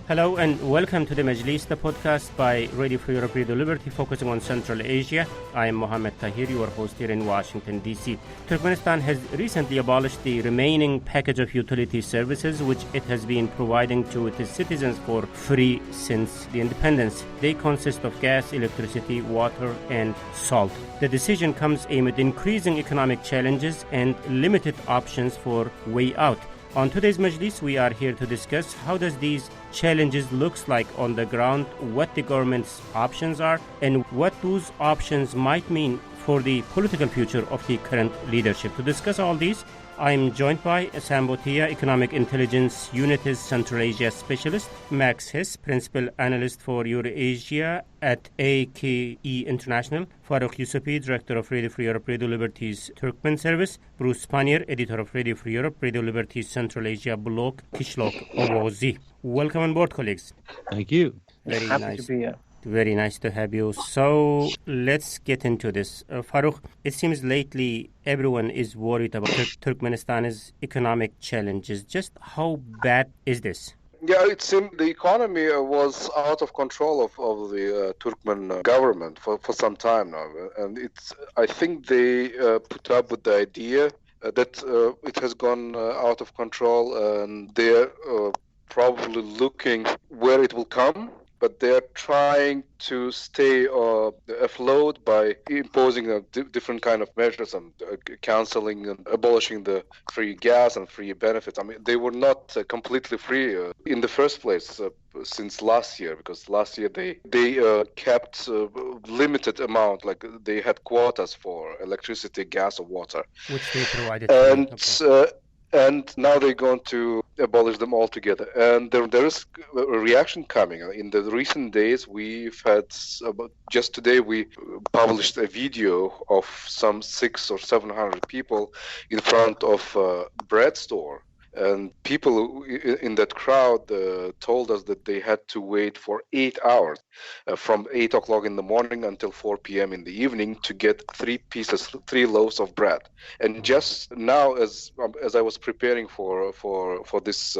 Hello and welcome to the Majlis, the podcast by Radio Free Europe, Radio Liberty, focusing on Central Asia. I am Mohammed Tahir, your host here in Washington, D.C. Turkmenistan has recently abolished the remaining package of utility services which it has been providing to its citizens for free since the independence. They consist of gas, electricity, water, and salt. The decision comes amid increasing economic challenges and limited options for way out. On today's Majlis, we are here to discuss how does these challenges looks like on the ground, what the government's options are, and what those options might mean for the political future of the current leadership. To discuss all these, I am joined by Sam Botia, Economic Intelligence Unit's Central Asia Specialist, Max Hiss, Principal Analyst for Eurasia at AKE International, Farukh Yusufi, Director of Radio Free Europe, Radio Liberty's Turkmen Service, Bruce Pannier, Editor of Radio Free Europe, Radio Liberty's Central Asia blog, Kishlok Ovozi. Welcome on board, colleagues. Thank you. Very Happy nice. to be here. Very nice to have you. So let's get into this. Farukh, it seems lately everyone is worried about Turkmenistan's economic challenges. Just how bad is this? Yeah, it seemed the economy was out of control of the Turkmen government for some time now. And I think they put up with the idea that it has gone out of control, and they're probably looking where it will come. But they're trying to stay afloat by imposing different kind of measures and canceling and abolishing the free gas and free benefits. I mean, they were not completely free in the first place since last year, because last year they kept limited amount, like they had quotas for electricity, gas, or water, which they provided. And now they're going to abolish them altogether. And there is a reaction coming. In the recent days, we've had, just today, we published a video of some 600 or 700 people in front of a bread store. And people in that crowd told us that they had to wait for 8 hours, from 8 o'clock in the morning until 4 p.m. in the evening, to get 3 loaves of bread. And just now, as I was preparing for this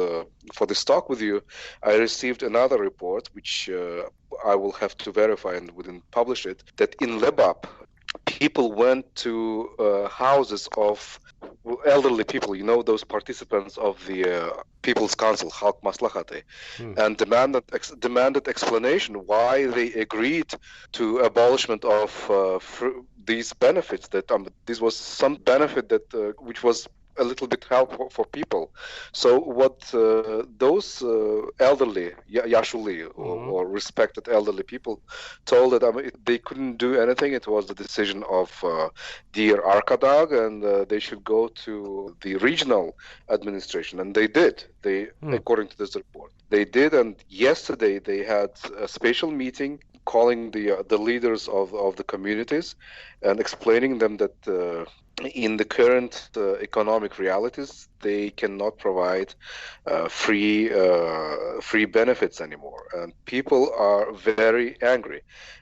talk with you, I received another report, which I will have to verify and wouldn't publish it, that in Lebap, people went to houses of elderly people, those participants of the People's Council, Halk Maslahati, and demanded explanation why they agreed to abolishment of these benefits. That this was some benefit that which was a little bit helpful for people. So what those elderly, Yashuli, or respected elderly people told that they couldn't do anything. It was the decision of Dear Arkadag, and they should go to the regional administration. And they did. According to this report, they did. And yesterday they had a special meeting calling the leaders of the communities and explaining them that in the current economic realities, they cannot provide free benefits anymore, and people are very angry.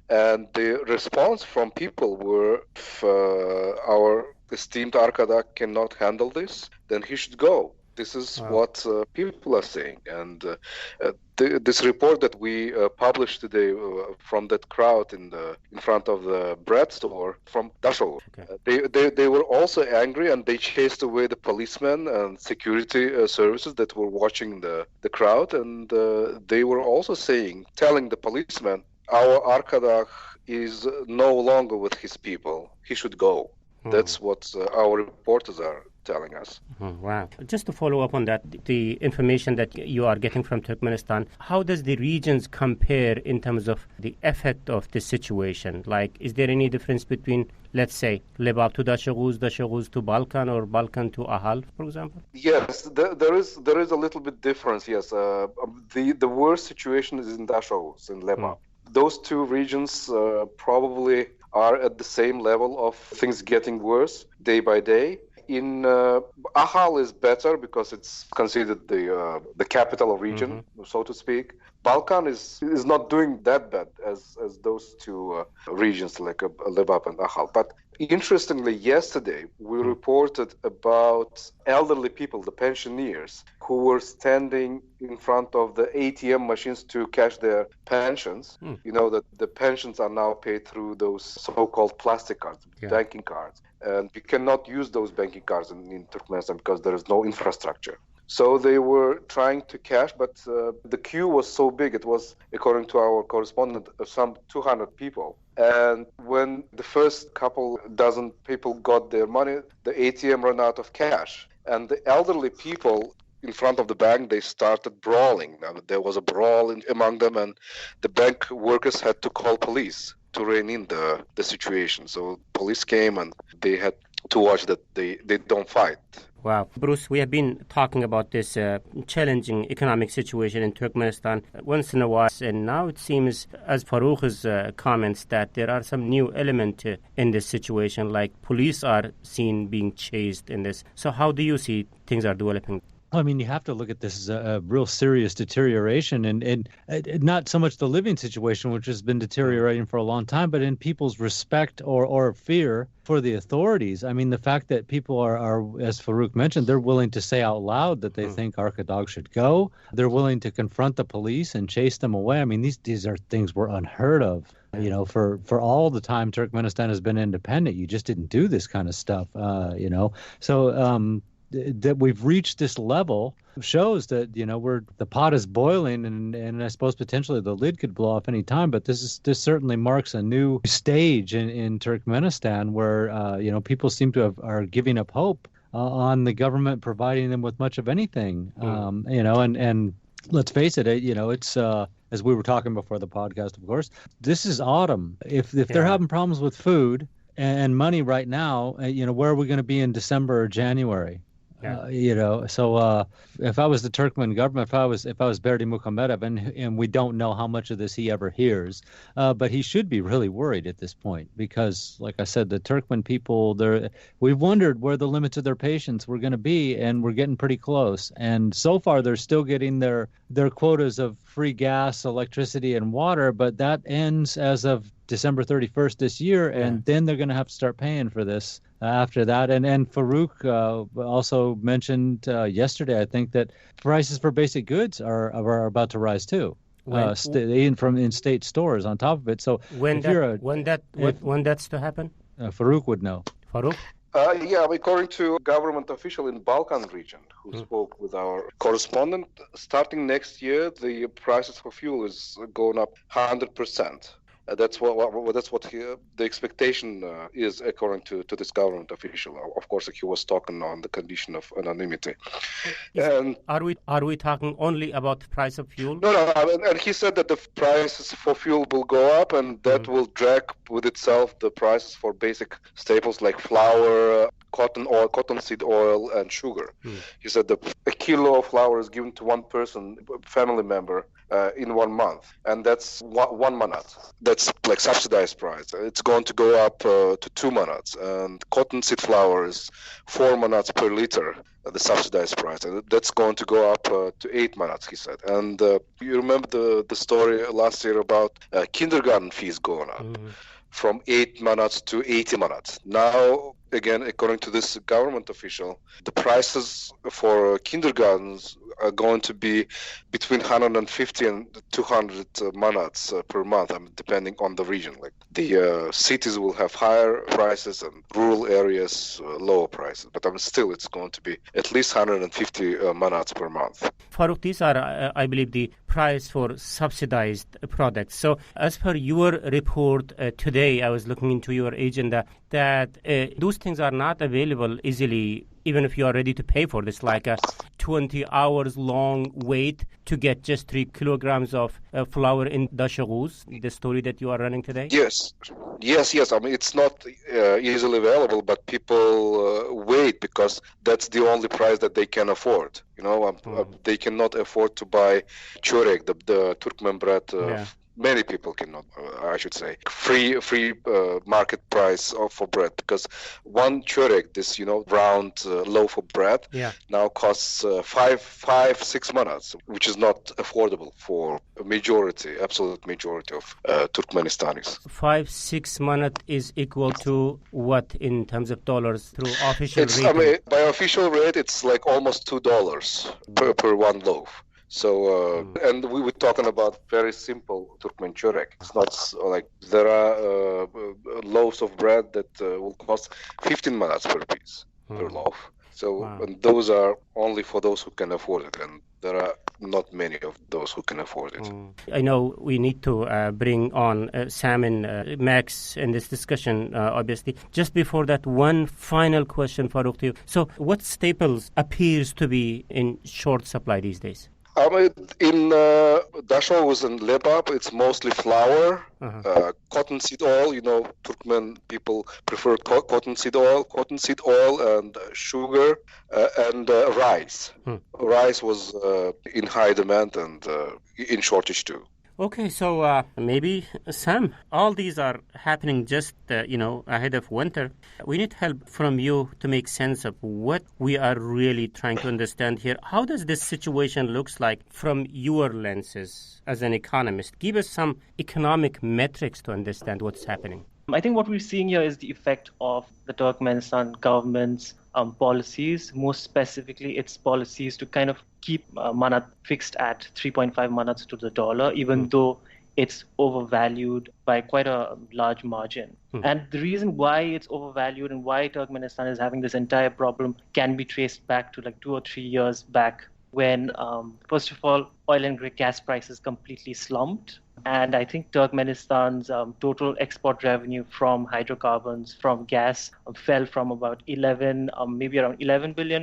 And the response from people were, if our esteemed Arkadak cannot handle this, then he should go. This is what people are saying. And this report that we published today from that crowd in front of the bread store from Dashur, they were also angry, and they chased away the policemen and security services that were watching the crowd. And they were also telling the policemen, our Arkadak is no longer with his people. He should go. That's what our reporters are telling us. Wow. Just to follow up on that, the information that you are getting from Turkmenistan, how does the regions compare in terms of the effect of this situation? Like, is there any difference between, let's say, Lebap to Dashoguz to Balkan, or Balkan to Ahal, for example? Yes, there is a little bit difference, yes. The worst situation is in Dashoguz, in Lebap. Those two regions probably are at the same level of things getting worse day by day. In Ahal is better because it's considered the capital region, so to speak. Balkan is not doing that bad as those two regions like Lebap and Ahal. But Interestingly, yesterday we reported about elderly people, the pensioners, who were standing in front of the ATM machines to cash their pensions. You know that the pensions are now paid through those so-called plastic cards, banking cards. And you cannot use those banking cards in Turkmenistan because there is no infrastructure. So they were trying to cash, but the queue was so big. It was, according to our correspondent, some 200 people. And when the first couple dozen people got their money, the ATM ran out of cash. And the elderly people in front of the bank, they started brawling. Now, there was a brawl among them, and the bank workers had to call police to rein in the situation. So police came and they had to watch that they don't fight. Wow. Bruce, we have been talking about this challenging economic situation in Turkmenistan once in a while, and now it seems, as Farouk's comments, that there are some new elements in this situation, like police are seen being chased in this. So how do you see things are developing? I mean, you have to look at this as a real serious deterioration, and not so much the living situation, which has been deteriorating for a long time, but in people's respect or fear for the authorities. I mean, the fact that people are, as Farouk mentioned, they're willing to say out loud that they think Arkadog should go. They're willing to confront the police and chase them away. I mean, these are things were unheard of. You know, for all the time Turkmenistan has been independent, you just didn't do this kind of stuff, you know. So that we've reached this level shows that, you know, the pot is boiling, and I suppose potentially the lid could blow off any time. But this certainly marks a new stage in Turkmenistan where you know, people seem to are giving up hope on the government providing them with much of anything. You know, and let's face it, you know, it's as we were talking before the podcast, of course, this is autumn. If they're having problems with food and money right now, you know, where are we going to be in December or January? You know, so if I was the Turkmen government, if I was Berdymukhammedov, and we don't know how much of this he ever hears, but he should be really worried at this point because, like I said, the Turkmen people, we've wondered where the limits of their patience were going to be, and we're getting pretty close. And so far, they're still getting their quotas of free gas, electricity, and water, but that ends as of December 31st this year, and then they're going to have to start paying for this after that. And Farouk also mentioned yesterday, I think, that prices for basic goods are about to rise too, in state stores on top of it. So when that's to happen, Farouk would know. Farouk? Yeah, according to a government official in Balkan region who spoke with our correspondent, starting next year, the prices for fuel is going up 100%. That's what the expectation is, according to this government official. Of course, he was talking on the condition of anonymity. And are we talking only about the price of fuel? No. And he said that the prices for fuel will go up, and that will drag with itself the prices for basic staples like flour, cottonseed oil, and sugar. He said that a kilo of flour is given to one person, family member, in 1 month, and that's 1 manat. That's like subsidized price. It's going to go up to 2 manats, and cottonseed flour is 4 manats per liter, the subsidized price. And that's going to go up to 8 manats, he said. And you remember the story last year about kindergarten fees going up from 8 manats to 80 manats. Now, again, according to this government official, the prices for kindergartens are going to be between 150 and 200 manats per month, depending on the region. Like the cities will have higher prices and rural areas lower prices. But still, it's going to be at least 150 manats per month. Farouk, these are, I believe, the price for subsidized products. So as per your report today, I was looking into your agenda, that those things are not available easily, even if you are ready to pay for this, like a 20 hours long wait to get just 3 kilograms of flour in Dashaguz, the story that you are running today? Yes. I mean, it's not easily available, but people wait because that's the only price that they can afford. You know, they cannot afford to buy chorek, the Turkmen bread, many people cannot, I should say, free market price for bread, because one chörek, this round loaf of bread, now costs 5-6 manats, which is not affordable for absolute majority of Turkmenistanis. 5-6 manat is equal to what in terms of dollars through official rate? By official rate, it's like almost $2 per one loaf. So, and we were talking about very simple Turkmen chörek. It's not like there are loaves of bread that will cost 15 manats per piece, per loaf. So, and those are only for those who can afford it, and there are not many of those who can afford it. I know we need to bring on Sam and Max in this discussion, obviously. Just before that, one final question, Farouk, to you. So, what staples appears to be in short supply these days? In Dashov and Lebap, it's mostly flour, cottonseed oil. Turkmen people prefer cottonseed oil and sugar, and rice. Rice was in high demand and in shortage too. Okay, so maybe, Sam, all these are happening just, ahead of winter. We need help from you to make sense of what we are really trying to understand here. How does this situation looks like from your lenses as an economist? Give us some economic metrics to understand what's happening. I think what we're seeing here is the effect of the Turkmenistan government's policies, most specifically its policies to kind of keep manat fixed at 3.5 manats to the dollar, even though it's overvalued by quite a large margin. And the reason why it's overvalued and why Turkmenistan is having this entire problem can be traced back to like 2 or 3 years back when, first of all, oil and gas prices completely slumped. And I think Turkmenistan's total export revenue from hydrocarbons, from gas, fell from about maybe around $11 billion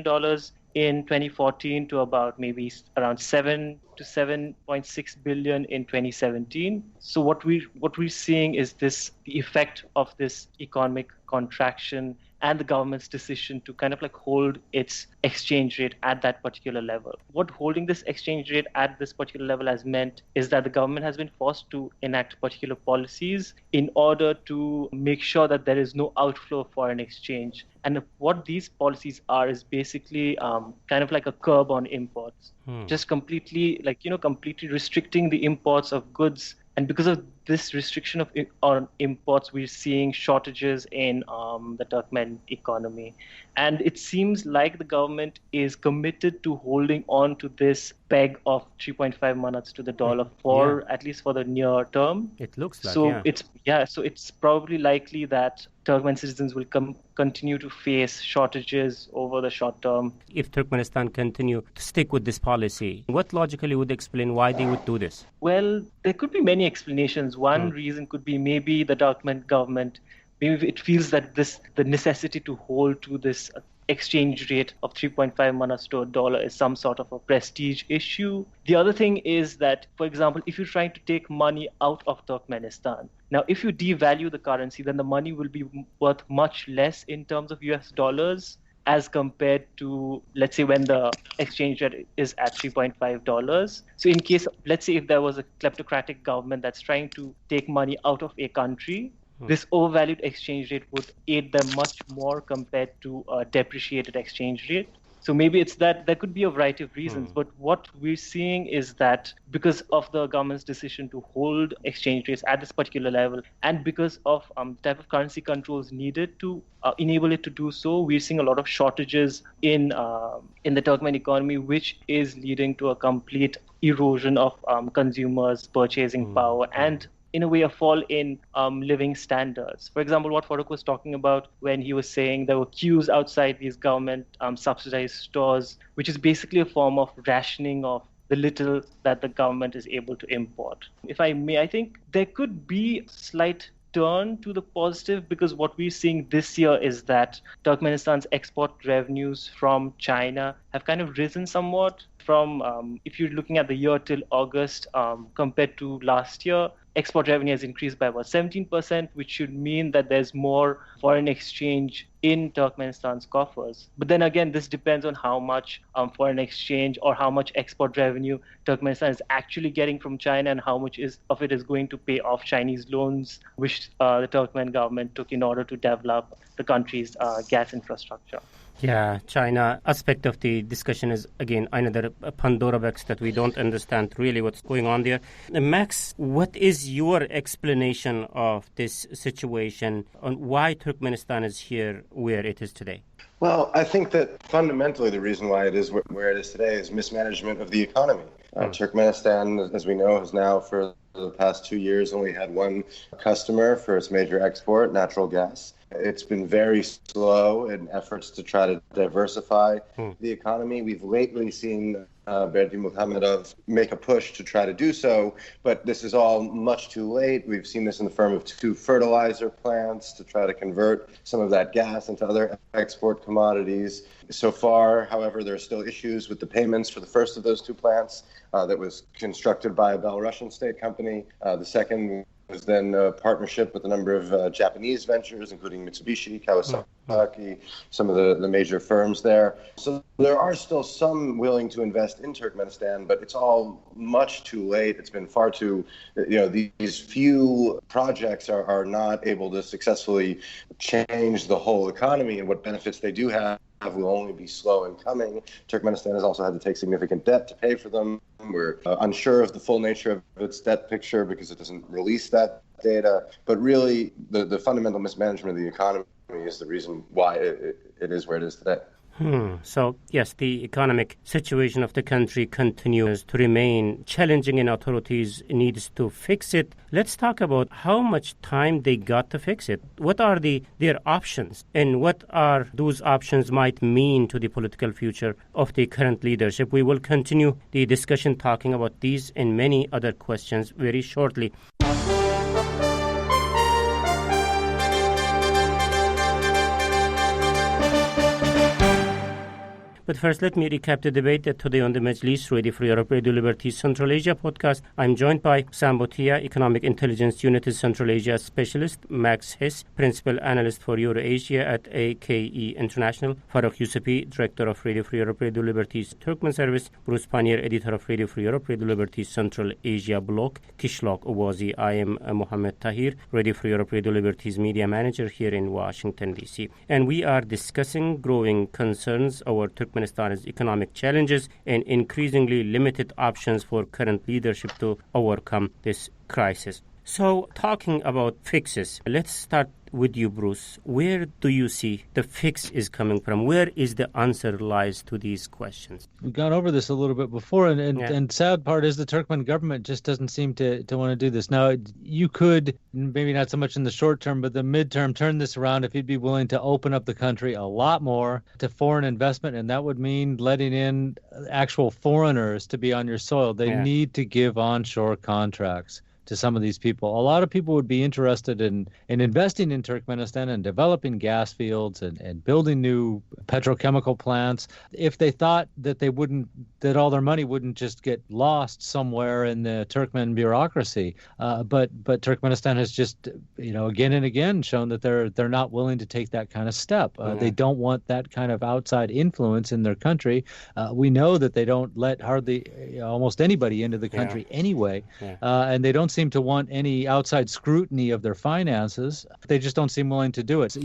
in 2014 to about maybe around 7 to 7.6 billion in 2017. So what we're seeing is the effect of this economic contraction and the government's decision to kind of like hold its exchange rate at that particular level. What holding this exchange rate at this particular level has meant is that the government has been forced to enact particular policies in order to make sure that there is no outflow of foreign exchange. And what these policies are is basically kind of like a curb on imports, just completely restricting the imports of goods. And because of this restriction on imports, we're seeing shortages in the Turkmen economy. And it seems like the government is committed to holding on to this peg of 3.5 manats to the dollar at least for the near term. It looks like, so it's probably likely that Turkmen citizens will continue to face shortages over the short term. If Turkmenistan continue to stick with this policy, what logically would explain why they would do this? Well, there could be many explanations. One reason could be maybe the Turkmen government, maybe it feels that the necessity to hold to this exchange rate of 3.5 manats to a dollar is some sort of a prestige issue. The other thing is that, for example, if you're trying to take money out of Turkmenistan, now if you devalue the currency, then the money will be worth much less in terms of US dollars as compared to, let's say, when the exchange rate is at $3.5. So in case, let's say if there was a kleptocratic government that's trying to take money out of a country, this overvalued exchange rate would aid them much more compared to a depreciated exchange rate. So maybe it's that there could be a variety of reasons, but what we're seeing is that because of the government's decision to hold exchange rates at this particular level, and because of type of currency controls needed to enable it to do so, we're seeing a lot of shortages in the Turkmen economy, which is leading to a complete erosion of consumers' purchasing power and, in a way, a fall in living standards. For example, what Farouk was talking about when he was saying there were queues outside these government subsidized stores, which is basically a form of rationing of the little that the government is able to import. If I may, I think there could be slight turn to the positive, because what we're seeing this year is that Turkmenistan's export revenues from China have kind of risen somewhat from, if you're looking at the year till August compared to last year, export revenue has increased by about 17%, which should mean that there's more foreign exchange in Turkmenistan's coffers. But then again, this depends on how much foreign exchange or how much export revenue Turkmenistan is actually getting from China and how much of it is going to pay off Chinese loans, which the Turkmen government took in order to develop the country's gas infrastructure. Yeah, China aspect of the discussion is, again, another Pandora box that we don't understand really what's going on there. Max, what is your explanation of this situation on why Turkmenistan is here where it is today? Well, I think that fundamentally the reason why it is where it is today is mismanagement of the economy. Turkmenistan, as we know, has now for the past 2 years only had one customer for its major export, natural gas. It's been very slow in efforts to try to diversify the economy. We've lately seen Berdymukhammedov make a push to try to do so, but this is all much too late. We've seen this in the form of 2 fertilizer plants to try to convert some of that gas into other export commodities. So far, however, there are still issues with the payments for the first of those 2 plants that was constructed by a Belarusian state company. The second was then a partnership with a number of Japanese ventures, including Mitsubishi, Kawasaki, some of the major firms there. So there are still some willing to invest in Turkmenistan, but it's all much too late. It's been far too, these few projects are not able to successfully change the whole economy, and what benefits they do have will only be slow in coming. Turkmenistan has also had to take significant debt to pay for them. We're unsure of the full nature of its debt picture because it doesn't release that data. But really, the fundamental mismanagement of the economy is the reason why it is where it is today. So, yes, the economic situation of the country continues to remain challenging and authorities needs to fix it. Let's talk about how much time they got to fix it. What are their options and what are those options might mean to the political future of the current leadership? We will continue the discussion talking about these and many other questions very shortly. But first, let me recap the debate that today on the Majlis, Ready for Europe, Radio Liberty Central Asia podcast. I'm joined by Sam Botia, Economic Intelligence Unit Central Asia Specialist, Max Hiss, Principal Analyst for Eurasia at AKE International, Farrokh Yusufi, Director of Radio for Europe, Radio Liberty's Turkmen Service, Bruce Pannier, Editor of Radio for Europe, Radio Liberty Central Asia Block, Kishlok Owazi. I am Mohammed Tahir, Radio for Europe, Radio Liberty's Media Manager here in Washington, D.C. And we are discussing growing concerns over Turkmenistan's economic challenges and increasingly limited options for current leadership to overcome this crisis. So, talking about fixes, let's start with you, Bruce. Where do you see the fix is coming from? Where is the answer lies to these questions? We've gone over this a little bit before, and sad part is the Turkmen government just doesn't seem to want to do this. Now, you could, maybe not so much in the short term, but the midterm, turn this around if you'd be willing to open up the country a lot more to foreign investment, and that would mean letting in actual foreigners to be on your soil. They need to give onshore contracts to some of these people. A lot of people would be interested in investing in Turkmenistan and developing gas fields and building new petrochemical plants if they thought that all their money wouldn't just get lost somewhere in the Turkmen bureaucracy. But Turkmenistan has just, again and again shown that they're not willing to take that kind of step. They don't want that kind of outside influence in their country. We know that they don't let hardly almost anybody into the country anyway, and they don't seem to want any outside scrutiny of their finances. They just don't seem willing to do it.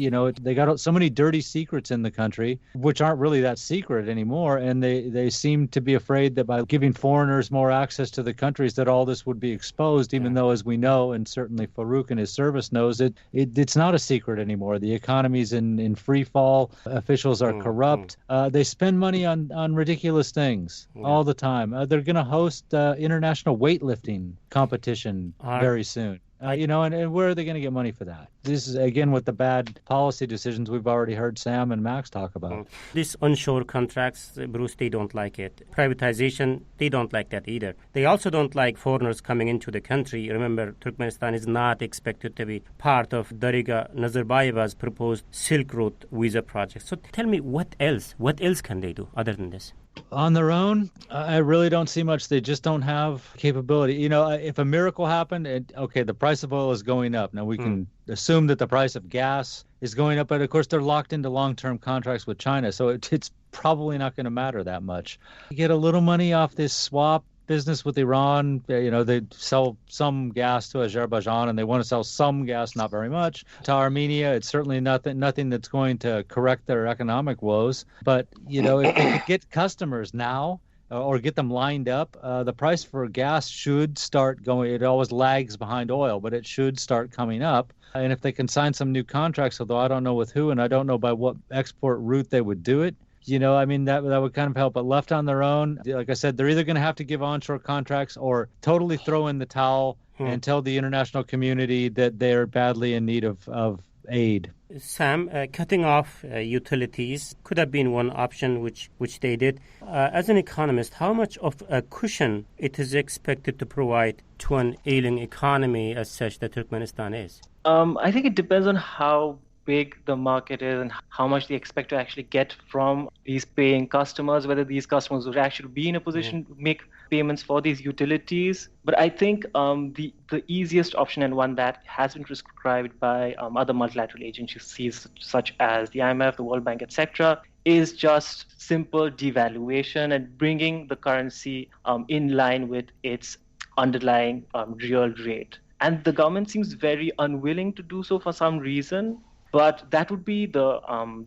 They got so many dirty secrets in the country, which aren't really that secret anymore, and they seem to be afraid that by giving foreigners more access to the countries that all this would be exposed, even though, as we know, and certainly Farrokh and his service knows it's not a secret anymore. The economy's in free fall. Officials are corrupt. They spend money on ridiculous things all the time. They're going to host international weightlifting competition very soon. And where are they going to get money for that? This is, again, with the bad policy decisions we've already heard Sam and Max talk about. These onshore contracts, Bruce, they don't like it. Privatization, they don't like that either. They also don't like foreigners coming into the country. Remember, Turkmenistan is not expected to be part of Dariga Nazarbayeva's proposed Silk Road visa project. So tell me, what else? What else can they do other than this? On their own, I really don't see much. They just don't have capability. If a miracle happened, okay, the price of oil is going up. Now we can assume that the price of gas is going up, but of course they're locked into long-term contracts with China, so it's probably not going to matter that much. You get a little money off this swap business with Iran. They sell some gas to Azerbaijan, and they want to sell some gas, not very much, to Armenia. It's certainly nothing that's going to correct their economic woes. But if they could get customers now or get them lined up, the price for gas should start going. It always lags behind oil, but it should start coming up. And if they can sign some new contracts, although I don't know with who, and I don't know by what export route they would do it, that would kind of help. But left on their own, like I said, they're either going to have to give onshore contracts or totally throw in the towel and tell the international community that they're badly in need of aid. Sam, cutting off utilities could have been one option, which they did. As an economist, how much of a cushion it is expected to provide to an ailing economy as such that Turkmenistan is? I think it depends on how big the market is and how much they expect to actually get from these paying customers, whether these customers would actually be in a position to make payments for these utilities. But I think the easiest option, and one that has been prescribed by other multilateral agencies such as the IMF, the World Bank, etc., is just simple devaluation and bringing the currency in line with its underlying real rate. And the government seems very unwilling to do so for some reason. But that would be the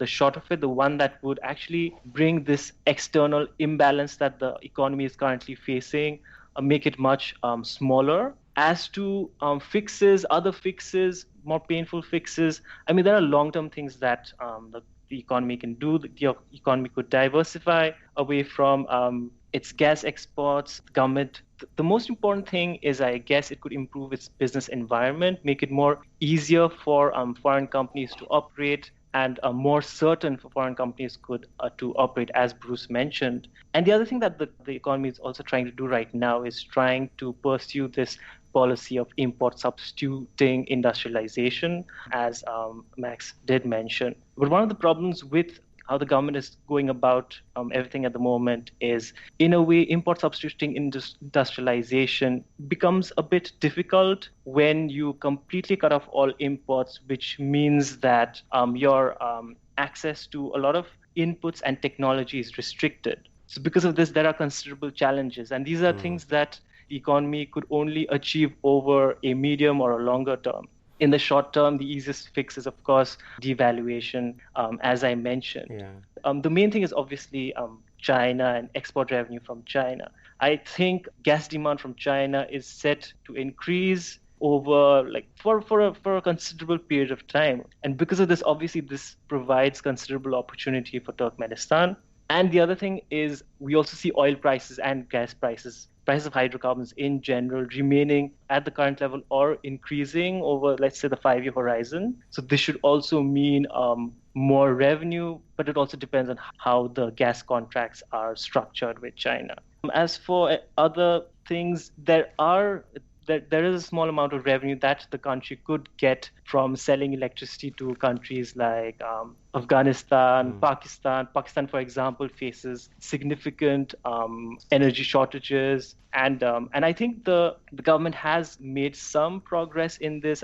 short of it, the one that would actually bring this external imbalance that the economy is currently facing, make it much smaller. As to fixes, other fixes, more painful fixes, there are long-term things that the economy can do. The economy could diversify away from its gas exports. The government, the most important thing is, I guess, it could improve its business environment, make it more easier for foreign companies to operate, and more certain for foreign companies to operate, as Bruce mentioned. And the other thing that the economy is also trying to do right now is trying to pursue this policy of import substituting industrialization, as Max did mention. But one of the problems with how the government is going about everything at the moment is, in a way, import substituting industrialization becomes a bit difficult when you completely cut off all imports, which means that your access to a lot of inputs and technology is restricted. So because of this, there are considerable challenges. And these are things that the economy could only achieve over a medium or a longer term. In the short term, the easiest fix is, of course, devaluation, as I mentioned. Yeah. The main thing is obviously China and export revenue from China. I think gas demand from China is set to increase over for a considerable period of time. And because of this, obviously, this provides considerable opportunity for Turkmenistan. And the other thing is we also see oil prices and gas prices of hydrocarbons in general remaining at the current level or increasing over, let's say, the 5-year horizon. So this should also mean more revenue, but it also depends on how the gas contracts are structured with China. As for other things, there is a small amount of revenue that the country could get from selling electricity to countries like Afghanistan, Pakistan. Pakistan, for example, faces significant energy shortages. And I think the government has made some progress in this.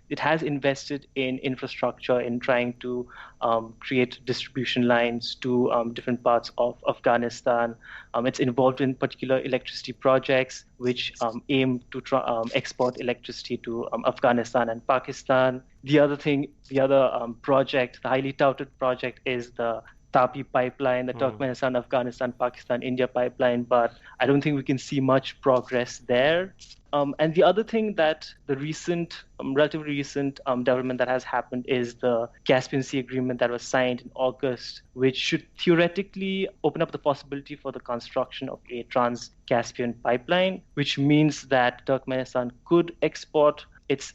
It has invested in infrastructure, in trying to create distribution lines to different parts of Afghanistan. It's involved in particular electricity projects which aim to export electricity to Afghanistan and Pakistan. The other project, the highly touted project, is the Tapi pipeline, the Turkmenistan, Afghanistan, Pakistan, India pipeline, but I don't think we can see much progress there. And the other thing that the relatively recent development that has happened is the Caspian Sea Agreement that was signed in August, which should theoretically open up the possibility for the construction of a Trans-Caspian pipeline, which means that Turkmenistan could export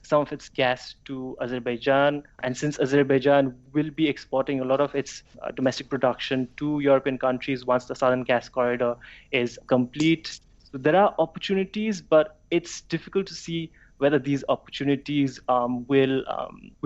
some of its gas to Azerbaijan. And since Azerbaijan will be exporting a lot of its domestic production to European countries once the Southern Gas Corridor is complete, so there are opportunities, but it's difficult to see whether these opportunities will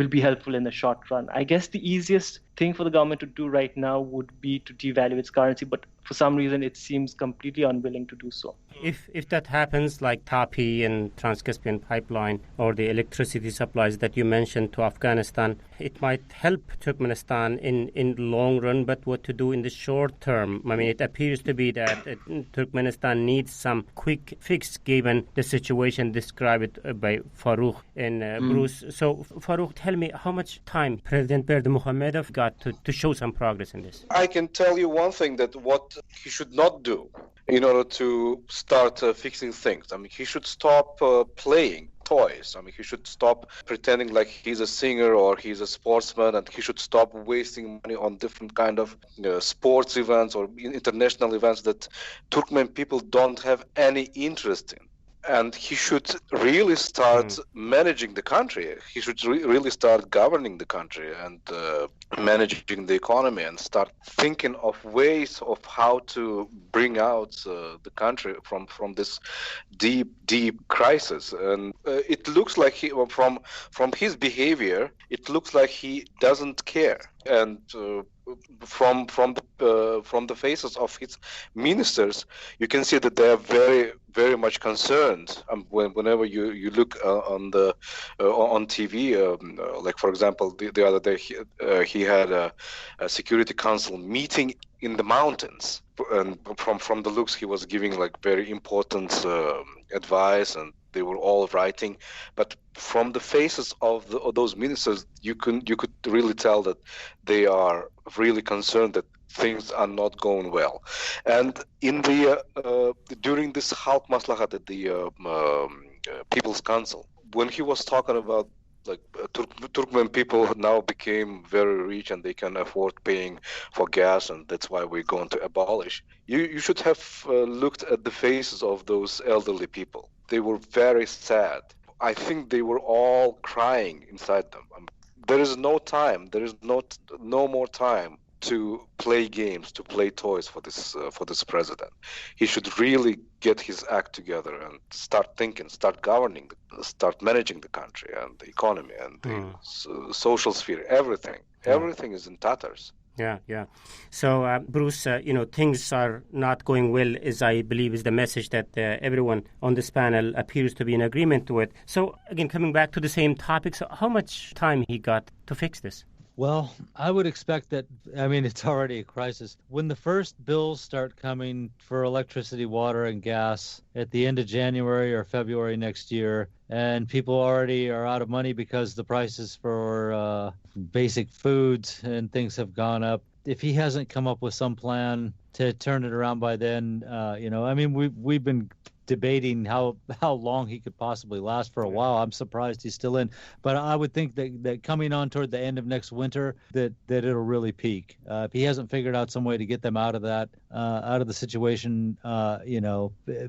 be helpful in the short run. I guess the easiest thing for the government to do right now would be to devalue its currency, but for some reason it seems completely unwilling to do so. If that happens, like TAPI and Trans-Caspian Pipeline or the electricity supplies that you mentioned to Afghanistan, it might help Turkmenistan in the long run, but what to do in the short term? I mean, it appears to be that Turkmenistan needs some quick fix given the situation described by Farouk and Bruce. So, Farouk, tell me, how much time President Berdymukhammedov got to show some progress in this? I can tell you one thing, that what he should not do in order to start fixing things. I mean, he should stop playing toys. I mean, he should stop pretending like he's a singer or he's a sportsman, and he should stop wasting money on different kind of sports events or international events that Turkmen people don't have any interest in. And he should really start managing the country. He should really start governing the country and managing the economy, and start thinking of ways of how to bring out the country from this deep crisis. And it looks like from his behavior, it looks like he doesn't care. And from the faces of his ministers, you can see that they are very much concerned. Whenever you look on TV, like for example, the other day he had a Security Council meeting in the mountains, and from the looks he was giving like very important advice, and they were all writing. But from the faces of those ministers, you could really tell that they are really concerned that things are not going well. And in the during this Halk Maslahat at the People's Council, when he was talking about like Turkmen people now became very rich and they can afford paying for gas, and that's why we're going to abolish. You should have looked at the faces of those elderly people. They were very sad. I think they were all crying inside them. There is no time. There is no more time to play games, to play toys for this president. He should really get his act together and start thinking, start governing, start managing the country and the economy and the social sphere. Everything is in tatters. Yeah. So, Bruce, things are not going well, as I believe is the message that everyone on this panel appears to be in agreement with. So, again, coming back to the same topic, so how much time he got to fix this? Well, I would expect that, it's already a crisis. When the first bills start coming for electricity, water, and gas at the end of January or February next year, and people already are out of money because the prices for basic foods and things have gone up, if he hasn't come up with some plan to turn it around by then, we've been debating how long he could possibly last for a while. I'm surprised he's still in, but I would think that coming on toward the end of next winter, that it'll really peak. If he hasn't figured out some way to get them out of the situation,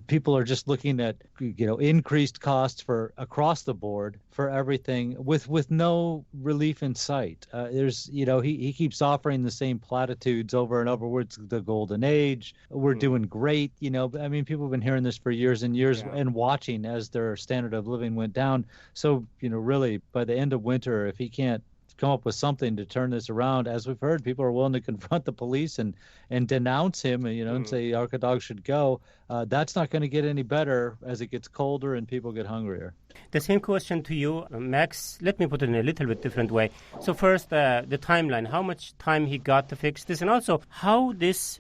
people are just looking at increased costs for across the board for everything with no relief in sight. He keeps offering the same platitudes over and over. It's the golden age. We're doing great. People have been hearing this for years and years and watching as their standard of living went down. So, really, by the end of winter, if he can't come up with something to turn this around, as we've heard, people are willing to confront the police and denounce him, and say Arkadog should go. That's not going to get any better as it gets colder and people get hungrier. The same question to you, Max. Let me put it in a little bit different way. So first, the timeline, how much time he got to fix this, and also how this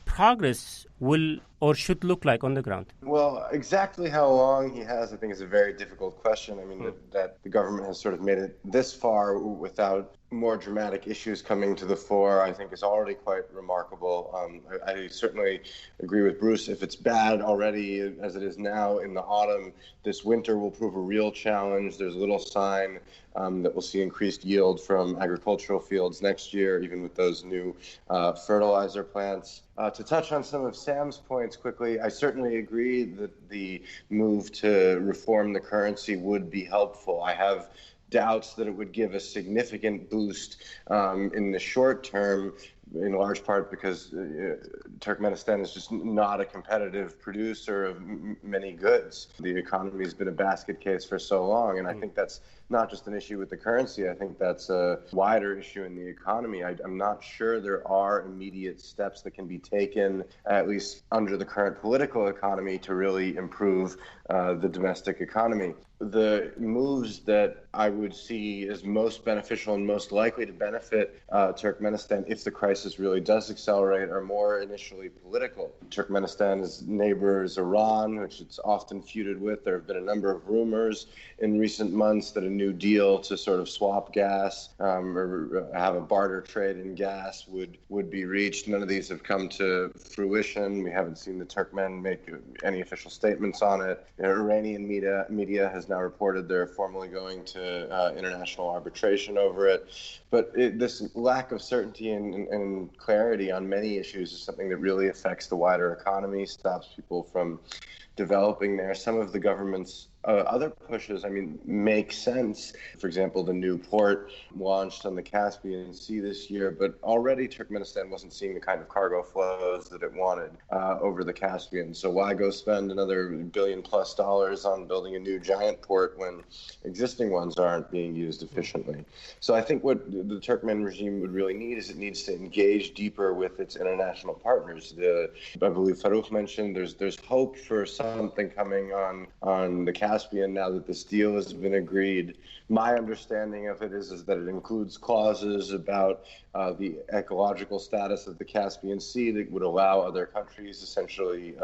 progress will or should look like on the ground. Well, exactly how long he has, I think, is a very difficult question. That the government has sort of made it this far without more dramatic issues coming to the fore, I think is already quite remarkable. I certainly agree with Bruce. If it's bad already as it is now in the autumn, this winter will prove a real challenge. There's little sign that we'll see increased yield from agricultural fields next year, even with those new fertilizer plants. To touch on some of Sam's points quickly, I certainly agree that the move to reform the currency would be helpful. I have doubts that it would give a significant boost in the short term in large part because Turkmenistan is just not a competitive producer of many goods. The economy has been a basket case for so long, and I think that's not just an issue with the currency. I think that's a wider issue in the economy. I'm not sure there are immediate steps that can be taken, at least under the current political economy, to really improve the domestic economy. The moves that I would see as most beneficial and most likely to benefit Turkmenistan if the crisis really does accelerate are more initially political. Turkmenistan's neighbor is Iran, which it's often feuded with. There have been a number of rumors in recent months that a new deal to sort of swap gas or have a barter trade in gas would be reached. None of these have come to fruition. We haven't seen the Turkmen make any official statements on it. Iranian media has now reported they're formally going to international arbitration over it. But this lack of certainty and clarity on many issues is something that really affects the wider economy, stops people from developing there. Some of the government's other pushes, make sense. For example, the new port launched on the Caspian Sea this year, but already Turkmenistan wasn't seeing the kind of cargo flows that it wanted over the Caspian. So why go spend another $1 billion+ on building a new giant port when existing ones aren't being used efficiently? So I think what the Turkmen regime would really need is it needs to engage deeper with its international partners. I believe Farouk mentioned there's hope for something coming on the Caspian now that this deal has been agreed. My understanding of it is that it includes clauses about the ecological status of the Caspian Sea that would allow other countries essentially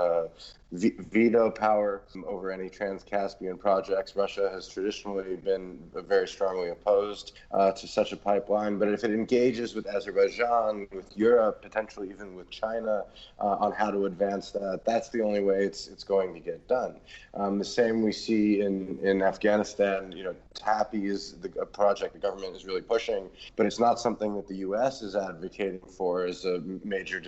veto power over any trans-Caspian projects. Russia has traditionally been very strongly opposed to such a pipeline, but if it engages with Azerbaijan, with Europe, potentially even with China on how to advance that, that's the only way it's going to get done. The same we see in Afghanistan. TAPI is a project the government is really pushing, but it's not something that the U.S. is advocating for as a major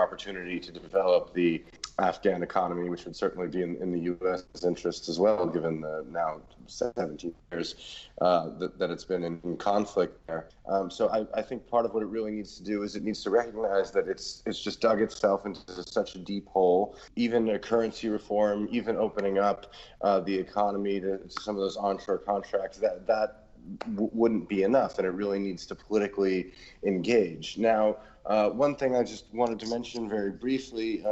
opportunity to develop the Afghan economy, which would certainly be in the U.S. interest as well, given the now 17 years that it's been in conflict there. So I think part of what it really needs to do is it needs to recognize that it's just dug itself into such a deep hole. Even a currency reform, even opening up the economy to some of those onshore contracts, that wouldn't be enough, and it really needs to politically engage. Now, one thing I just wanted to mention very briefly,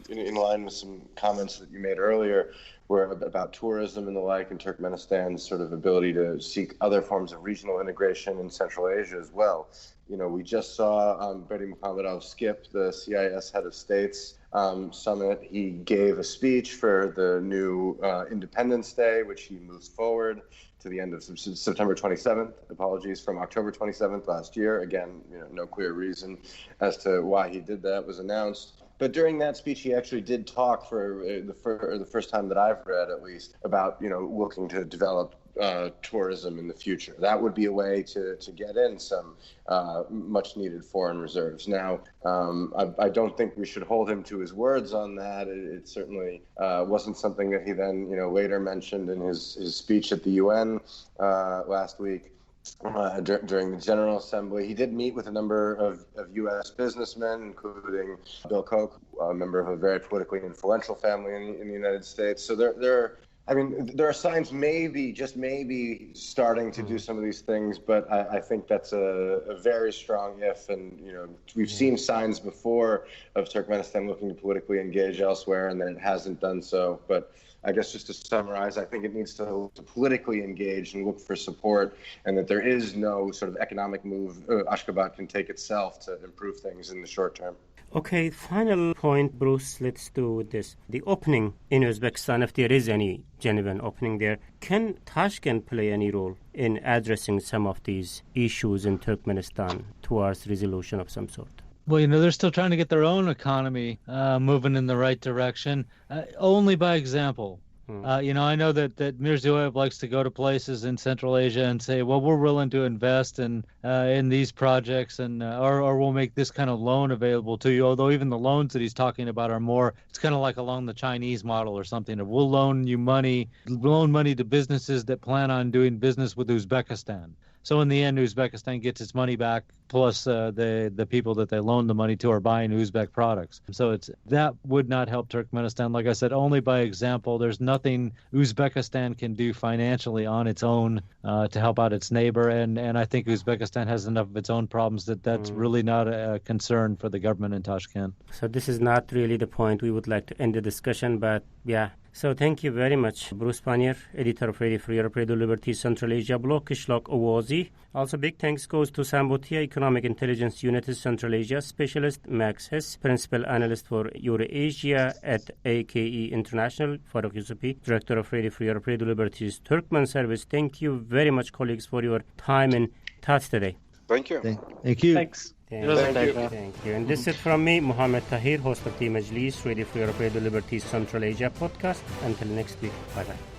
in line with some comments that you made earlier, were about tourism and the like, and Turkmenistan's sort of ability to seek other forms of regional integration in Central Asia as well. We just saw Berdymukhammedov skip the CIS head of states summit. He gave a speech for the new Independence Day, which he moves forward to the end of September 27th. Apologies, from October 27th last year. Again, no clear reason as to why he did that was announced. But during that speech, he actually did talk for the first time that I've read, at least, about looking to develop tourism in the future. That would be a way to get in some much needed foreign reserves. Now, I don't think we should hold him to his words on that. It certainly wasn't something that he then later mentioned in his speech at the UN last week. During the General Assembly. He did meet with a number of U.S. businessmen, including Bill Koch, a member of a very politically influential family in the United States. So there are signs just maybe starting to do some of these things, but I think that's a very strong if. And, we've seen signs before of Turkmenistan looking to politically engage elsewhere, and then it hasn't done so. But I guess just to summarize, I think it needs to politically engage and look for support, and that there is no sort of economic move Ashgabat can take itself to improve things in the short term. Okay, final point, Bruce, let's do this. The opening in Uzbekistan, if there is any genuine opening there, can Tashkent play any role in addressing some of these issues in Turkmenistan towards resolution of some sort? Well, they're still trying to get their own economy moving in the right direction, only by example. I know that Mirziyoyev likes to go to places in Central Asia and say, well, we're willing to invest in these projects, and or we'll make this kind of loan available to you, although even the loans that he's talking about are more, it's kind of like along the Chinese model or something, of we'll loan money to businesses that plan on doing business with Uzbekistan. So in the end, Uzbekistan gets its money back, plus the people that they loan the money to are buying Uzbek products. So that would not help Turkmenistan. Like I said, only by example. There's nothing Uzbekistan can do financially on its own to help out its neighbor. And I think Uzbekistan has enough of its own problems that's really not a concern for the government in Tashkent. So this is not really the point we would like to end the discussion, but yeah. So thank you very much, Bruce Pannier, editor of Radio Free Europe, Radio Liberty Central Asia blog, Kishlock Owazi. Also, big thanks goes to Sambutia, Economic Intelligence Unit Central Asia Specialist, Max Hess, Principal Analyst for Eurasia at AKE International, Faruk Yusufi, Director of Radio Free Europe, Radio Liberty's Turkmen Service. Thank you very much, colleagues, for your time and thoughts today. Thank you. Thank you. Thanks. Thank Thank you. And this is from me, Mohammed Tahir, host of the Majlis, Radio Free Europe, Radio Liberty Central Asia podcast. Until next week, bye-bye.